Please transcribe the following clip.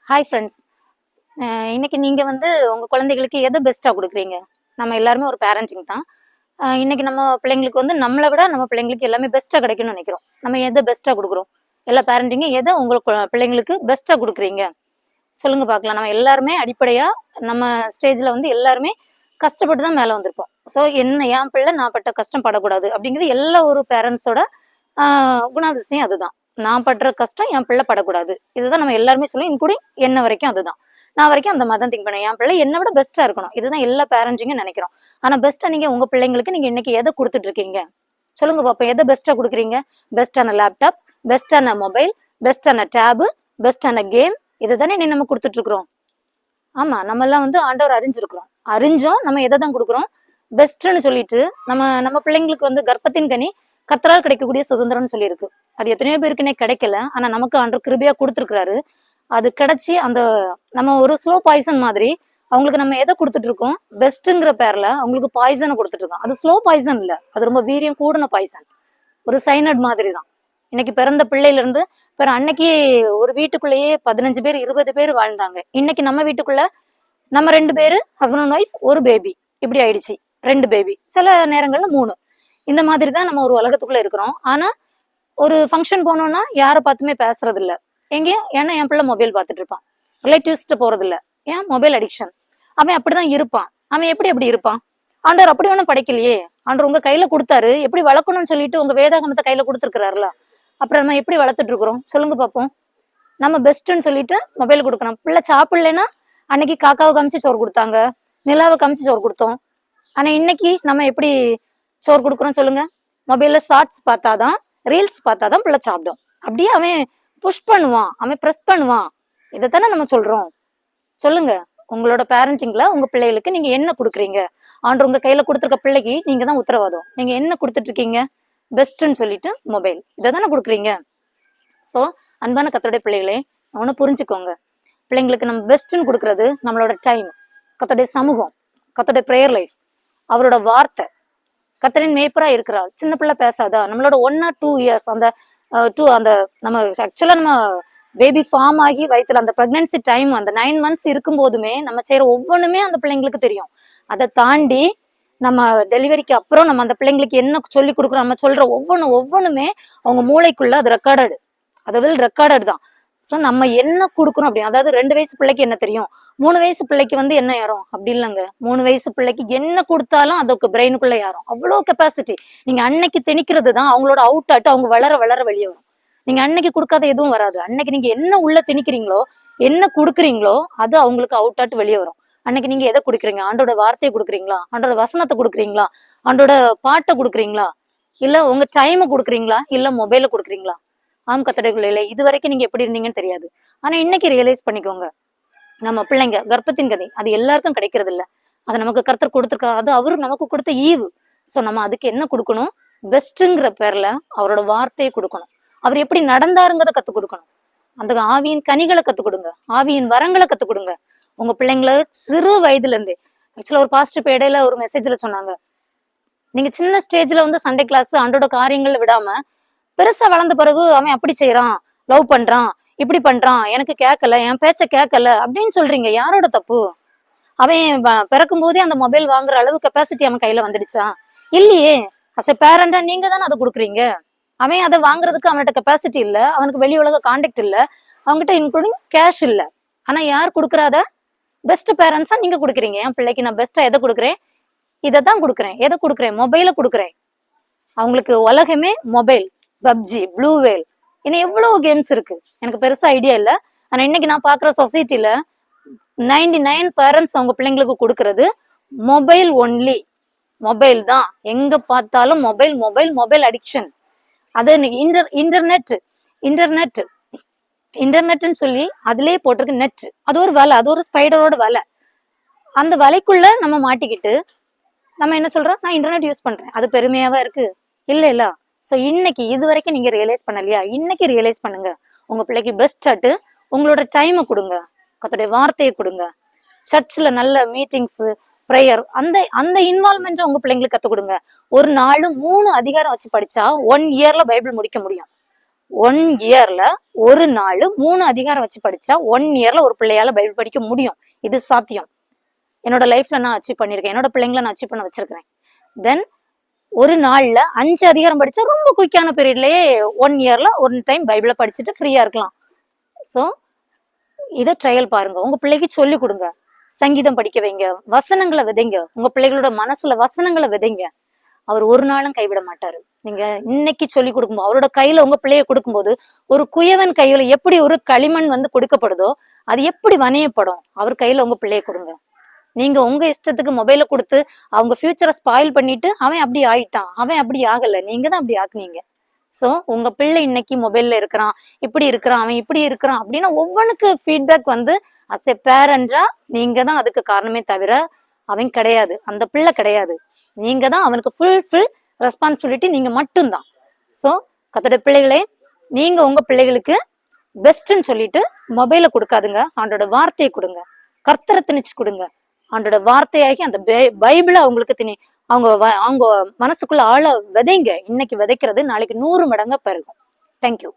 Hi friends. இன்னைக்கு நீங்க வந்து உங்க குழந்தைகளுக்கு எதை பெஸ்டா கொடுக்குறீங்க? நம்ம எல்லாருமே ஒரு பேரண்டிங் தான். இன்னைக்கு நம்ம பிள்ளைங்களுக்கு வந்து நம்மளை விட நம்ம பிள்ளைங்களுக்கு எல்லாமே பெஸ்டா கிடைக்கும்னு நினைக்கிறோம். நம்ம எதை பெஸ்டா கொடுக்குறோம்? எல்லா பேரண்டிங்கும் எதை உங்களுக்கு பிள்ளைங்களுக்கு பெஸ்டா கொடுக்குறீங்க? சொல்லுங்க பார்க்கலாம். நம்ம எல்லாருமே அடிப்படையா நம்ம ஸ்டேஜ்ல வந்து எல்லாருமே கஷ்டப்பட்டு தான் மேல வந்திருப்போம். ஸோ என்ன என் பிள்ளை நான் பட்ட கஷ்டம் படக்கூடாது அப்படிங்கிறது எல்லா ஒரு பேரண்ட்ஸோட குணாதிசயம் அதுதான். நான் படுற கஷ்டம் என் பிள்ளை படக்கூடாது. இதுதான் நம்ம எல்லாருமே சொல்லுவோம். இன்க்ளூடிங் என்ன வரைக்கும் அதுதான். நான் வரைக்கும் அந்த மாதிரி திங்க் பண்ணேன். என் பிள்ளை என்னை விட பெஸ்டா இருக்கணும். இதுதான் எல்லா பேரண்ட்ஸும் நினைக்கிறோம். ஆனா பெஸ்டா நீங்க உங்க பிள்ளைங்களுக்கு நீங்க இன்னைக்கு எதை கொடுத்துட்டு இருக்கீங்க? சொல்லுங்க பாப்போம். எதை பெஸ்டா கொடுக்குறீங்க? பெஸ்டான லேப்டாப், பெஸ்டான மொபைல், பெஸ்டான டேபு, பெஸ்டான கேம், இதுதானே நீ நம்ம கொடுத்துட்டு இருக்கிறோம். ஆமா, நம்ம எல்லாம் வந்து ஆண்டவர் அறிஞ்சிருக்கிறோம். அறிஞ்சோம் நம்ம எதை தான் கொடுக்குறோம்? பெஸ்ட்னு சொல்லிட்டு நம்ம நம்ம பிள்ளைங்களுக்கு வந்து கர்ப்பத்தின் கனி கர்த்தரால் கிடைக்கக்கூடிய சுதந்திரம்னு சொல்லியிருக்கு. அது எத்தனையோ பேருக்குன்னே கிடைக்கல. ஆனா நமக்கு ஆண்டவர் கிருபையா கொடுத்துருக்கிறாரு. அது கிடைச்சி அந்த நம்ம ஒரு ஸ்லோ பாய்சன் மாதிரி அவங்களுக்கு நம்ம எதை கொடுத்துட்டு இருக்கோம்? பெஸ்ட்ங்கிற பேர்ல அவங்களுக்கு பாய்சனை கொடுத்துட்டு இருக்கோம். அது ஸ்லோ பாய்சன் இல்ல, அது ரொம்ப வீரியம் கூடின பாய்சன். ஒரு சைனட் மாதிரி தான். இன்னைக்கு பிறந்த பிள்ளையில இருந்து அன்னைக்கு ஒரு வீட்டுக்குள்ளேயே 15 பேர் 20 பேர் வாழ்ந்தாங்க. இன்னைக்கு நம்ம வீட்டுக்குள்ள நம்ம 2 பேரு ஹஸ்பண்ட் அண்ட் ஒய்ஃப், ஒரு பேபி, இப்படி ஆயிடுச்சு. 2 பேபி, சில நேரங்கள்ல 3. இந்த மாதிரி தான் நம்ம ஒரு உலகத்துக்குள்ள இருக்கிறோம். ஆனா ஒரு ஃபங்க்ஷன் போனோம்னா யாரை பார்த்துமே பேசுறது இல்ல. எங்கேயும் ஏன்னா என் பிள்ளை மொபைல் பார்த்துட்டு இருப்பான். ரிலேட்டிவ்ஸ்ட்டு போறது இல்ல. ஏன்? Mobile addiction. அவன் அப்படிதான் இருப்பான். அவன் எப்படி இருப்பான்? ஆண்டவர் அப்படி ஒன்றும் படைக்கலையே. ஆண்டவர் உங்க கையில கொடுத்தாரு, எப்படி வளர்க்கணும்னு சொல்லிட்டு உங்க வேதாகமத்தை கையில கொடுத்துருக்கிறாருல. அப்புறம் நம்ம எப்படி வளர்த்துட்டு இருக்கிறோம்? சொல்லுங்க பார்ப்போம். நம்ம பெஸ்ட்ன்னு சொல்லிட்டு மொபைல் கொடுக்கணும். பிள்ளை சாப்பிடலன்னா அன்னைக்கு காக்காவை காமிச்சு சோறு கொடுத்தாங்க, நிலாவை காமிச்சு சோறு கொடுத்தோம். ஆனா இன்னைக்கு நம்ம எப்படி சோறு கொடுக்குறோம் சொல்லுங்க? மொபைல்ல ஷார்ட்ஸ் பார்த்தாதான், ரீல்ஸ் பார்த்தாதான் பிள்ளை சாப்பிடும். அப்படியே அவன் புஷ் பண்ணுவான், அவன் ப்ரெஸ் பண்ணுவான். இதைத்தானே நம்ம சொல்றோம். சொல்லுங்க, உங்களோட பேரண்டிங்ல உங்க பிள்ளைகளுக்கு நீங்க என்ன கொடுக்குறீங்க? ஆண்டு உங்க கையில கொடுத்துருக்க பிள்ளைக்கு நீங்க தான் உத்தரவாதம். நீங்க என்ன கொடுத்துட்டு இருக்கீங்க? பெஸ்ட்ன்னு சொல்லிட்டு மொபைல், இதை தானே கொடுக்குறீங்க. ஸோ அன்பான கர்த்தருடைய பிள்ளைகளே, அவனை புரிஞ்சுக்கோங்க. பிள்ளைங்களுக்கு நம்ம பெஸ்ட்ன்னு கொடுக்கறது நம்மளோட டைம், கர்த்தருடைய சமூகம், கர்த்தருடைய ப்ரேயர் லைஃப், அவரோட வார்த்தை. கர்த்தரின் மேய்ப்பரா இருக்கிறாள். சின்ன பிள்ளை பேசாதா? நம்மளோட 1 or 2 years அந்த அந்த நம்ம ஆக்சுவலா நம்ம பேபி ஃபார்ம் ஆகி வயிற்றுல அந்த பிரெக்னன்சி டைம் அந்த 9 months இருக்கும் போதுமே நம்ம செய்யற ஒவ்வொன்றுமே அந்த பிள்ளைங்களுக்கு தெரியும். அதை தாண்டி நம்ம டெலிவரிக்கு அப்புறம் நம்ம அந்த பிள்ளைங்களுக்கு என்ன சொல்லி கொடுக்குறோம், நம்ம சொல்ற ஒவ்வொன்றுமே அவங்க மூளைக்குள்ள அது ரெக்கார்டடு, அது ரெக்கார்டட் தான். ஸோ நம்ம என்ன கொடுக்குறோம் அப்படின்னு, அதாவது 2 வயசு பிள்ளைக்கு என்ன தெரியும், 3 வயசு பிள்ளைக்கு வந்து என்ன ஏறும் அப்படி இல்லைங்க. 3 வயசு பிள்ளைக்கு என்ன கொடுத்தாலும் அதுக்கு பிரெயினுக்குள்ள ஏறும். அவ்வளோ கெப்பாசிட்டி. நீங்க அன்னைக்கு திணிக்கிறது தான் அவங்களோட அவுட் ஆட்டு அவங்க வளர வெளியே வரும். நீங்க அன்னைக்கு கொடுக்காத எதுவும் வராது. அன்னைக்கு நீங்க என்ன உள்ள திணிக்கிறீங்களோ, என்ன கொடுக்குறீங்களோ அது அவங்களுக்கு அவுட் ஆட்டு வெளியே வரும். அன்னைக்கு நீங்க எதை கொடுக்குறீங்க? ஆண்டோட வார்த்தையை கொடுக்குறீங்களா? ஆண்டோட வசனத்தை கொடுக்குறீங்களா? ஆண்டோட பாட்டை கொடுக்குறீங்களா? இல்ல உங்க டைமை கொடுக்குறீங்களா? இல்ல மொபைல கொடுக்குறீங்களா? கத்தடைக்குள்ள இது வரைக்கும் நீங்க எப்படி இருந்தீங்கன்னு தெரியாது. ஆனா இன்னைக்கு ரியலைஸ் பண்ணிக்கோங்க, நம்ம பிள்ளைங்க கர்ப்பத்தின் கதை அது எல்லாருக்கும் கிடைக்கிறது இல்ல. அதை நமக்கு கர்த்தர் கொடுத்துருக்கா, அது அவரு நமக்கு கொடுத்த ஈவு. சோ நம்ம அதுக்கு என்ன கொடுக்கணும்? பெஸ்ட்ங்கிற பேர்ல அவரோட வார்த்தையை கொடுக்கணும். அவர் எப்படி நடந்தாருங்கிறத கத்து கொடுக்கணும். அந்த ஆவியின் கனிகளை கத்து கொடுங்க, ஆவியின் வரங்களை கத்து கொடுங்க உங்க பிள்ளைங்களை சிறு வயதுல இருந்தே. ஆக்சுவலா ஒரு பாஸ்டர் இடையில ஒரு மெசேஜ்ல சொன்னாங்க, நீங்க சின்ன ஸ்டேஜ்ல வந்து சண்டே கிளாஸ் ஆண்டோட காரியங்களை விடாம பெருசா வளர்ந்த பிறகு அவன் அப்படி செய்யறான், லவ் பண்றான், இப்படி பண்றான், எனக்கு கேட்கல, என் பேச்ச கேட்கல அப்படின்னு சொல்றீங்க. யாரோட தப்பு? அவன் பிறக்கும் போதே அந்த மொபைல் வாங்குற அளவு கெப்பாசிட்டி அவன் கையில வந்துடுச்சா? இல்லையே. அஸ் எ பேரண்டா நீங்க தானே அதை கொடுக்குறீங்க. அவன் அதை வாங்குறதுக்கு அவன்கிட்ட கெப்பாசிட்டி இல்ல, அவனுக்கு வெளி உலக கான்டாக்ட் இல்ல, அவங்ககிட்ட இன்க்ளூடிங் கேஷ் இல்ல. ஆனா யார் கொடுக்குறாத? பெஸ்ட் பேரண்ட்ஸா நீங்க கொடுக்குறீங்க. என் பிள்ளைக்கு நான் பெஸ்டா எதை கொடுக்குறேன்? இதைத்தான் கொடுக்குறேன். எதை கொடுக்குறேன்? மொபைல கொடுக்குறேன். அவங்களுக்கு உலகமே மொபைல், பப்ஜி, ப்ளூ வேல், இன்னும் எவ்வளவு கேம்ஸ் இருக்கு. எனக்கு பெருசா ஐடியா இல்ல. ஆனா இன்னைக்கு நான் பாக்குற சொசைட்டில 99 பேரண்ட்ஸ் அவங்க பிள்ளைங்களுக்கு கொடுக்கறது மொபைல் ஒன்லி. மொபைல் தான், எங்க பார்த்தாலும் மொபைல் மொபைல் மொபைல் அடிக்ஷன். அது இன்டர்நெட்னு சொல்லி அதுலயே போட்டிருக்கு நெட். அது ஒரு வலை, அது ஒரு ஸ்பைடரோட வலை. அந்த வலைக்குள்ள நம்ம மாட்டிக்கிட்டு நம்ம என்ன சொல்றோம்? நான் இன்டர்நெட் யூஸ் பண்றேன், அது பெருமையாவா இருக்கு? இல்ல. ஸோ இன்னைக்கு இது வரைக்கும் நீங்க ரியலைஸ் பண்ணலையா? இன்னைக்கு ரியலைஸ் பண்ணுங்க. உங்க பிள்ளைக்கு பெஸ்ட் ஆட்டு உங்களோட டைமை கொடுங்க, கர்த்தருடைய வார்த்தையை கொடுங்க. சர்ச்சில் நல்ல மீட்டிங்ஸ், ப்ரேயர், அந்த அந்த இன்வால்மெண்ட் உங்க பிள்ளைங்களுக்கு கற்றுக் கொடுங்க. ஒரு நாள் 3 அதிகாரம் வச்சு படிச்சா 1 yearல பைபிள் முடிக்க முடியும். 1 இயர்ல ஒரு நாள் 3 அதிகாரம் வச்சு படிச்சா 1 இயர்ல ஒரு பிள்ளையால பைபிள் படிக்க முடியும். இது சாத்தியம். என்னோட லைஃப்ல நான் அச்சீவ் பண்ணிருக்கேன். என்னோட பிள்ளைங்களை நான் அச்சீவ் பண்ண வச்சிருக்கிறேன். தென் ஒரு நாள்ல 5 அதிகாரம் படிச்சா ரொம்ப குயிக்கான பீரியட்லயே 1 இயர்ல ஒரு டைம் பைபிளை படிச்சுட்டு ஃப்ரீயா இருக்கலாம். சோ இதை ட்ரையல் பாருங்க. உங்க பிள்ளைக்கு சொல்லி கொடுங்க. சங்கீதம் படிக்க வைங்க, வசனங்களை விதைங்க. உங்க பிள்ளைகளோட மனசுல வசனங்களை விதைங்க. அவர் ஒரு நாளும் கைவிட மாட்டாரு. நீங்க இன்னைக்கு சொல்லி கொடுக்கும்போது, அவரோட கையில உங்க பிள்ளைய கொடுக்கும்போது, ஒரு குயவன் கையில எப்படி ஒரு களிமண் வந்து கொடுக்கப்படுதோ அது எப்படி வணையப்படும், அவர் கையில உங்க பிள்ளைய கொடுங்க. நீங்க உங்க இஷ்டத்துக்கு மொபைல கொடுத்து அவங்க ஃபியூச்சரை ஸ்பாயில் பண்ணிட்டு அவன் அப்படி ஆயிட்டான், அவன் அப்படி ஆகல, நீங்க தான் அப்படி ஆக்குனீங்க. சோ உங்க பிள்ளை இன்னைக்கு மொபைல்ல இருக்கிறான், இப்படி இருக்கிறான், அவன் இப்படி இருக்கிறான் அப்படின்னா ஒவ்வொன்றுக்கு ஃபீட்பேக் வந்து அஸ் எ பேரண்டா நீங்க தான் அதுக்கு காரணமே தவிர அவன் கிடையாது, அந்த பிள்ளை கிடையாது. நீங்க தான் அவனுக்கு ஃபுல் ரெஸ்பான்சிபிலிட்டி, நீங்க மட்டும்தான். சோ கத்தோட பிள்ளைகளே, நீங்க உங்க பிள்ளைகளுக்கு பெஸ்ட்ன்னு சொல்லிட்டு மொபைல கொடுக்காதுங்க. ஆண்டோட வார்த்தையை கொடுங்க, கர்த்தரை திணிச்சு கொடுங்க. ஆண்டோட வார்த்தையாகி அந்த பைபிளை அவங்களுக்கு அவங்க மனசுக்குள்ள ஆழ விதைங்க. இன்னைக்கு விதைக்கிறது நாளைக்கு 100 மடங்கா பெருகும். தேங்க்யூ.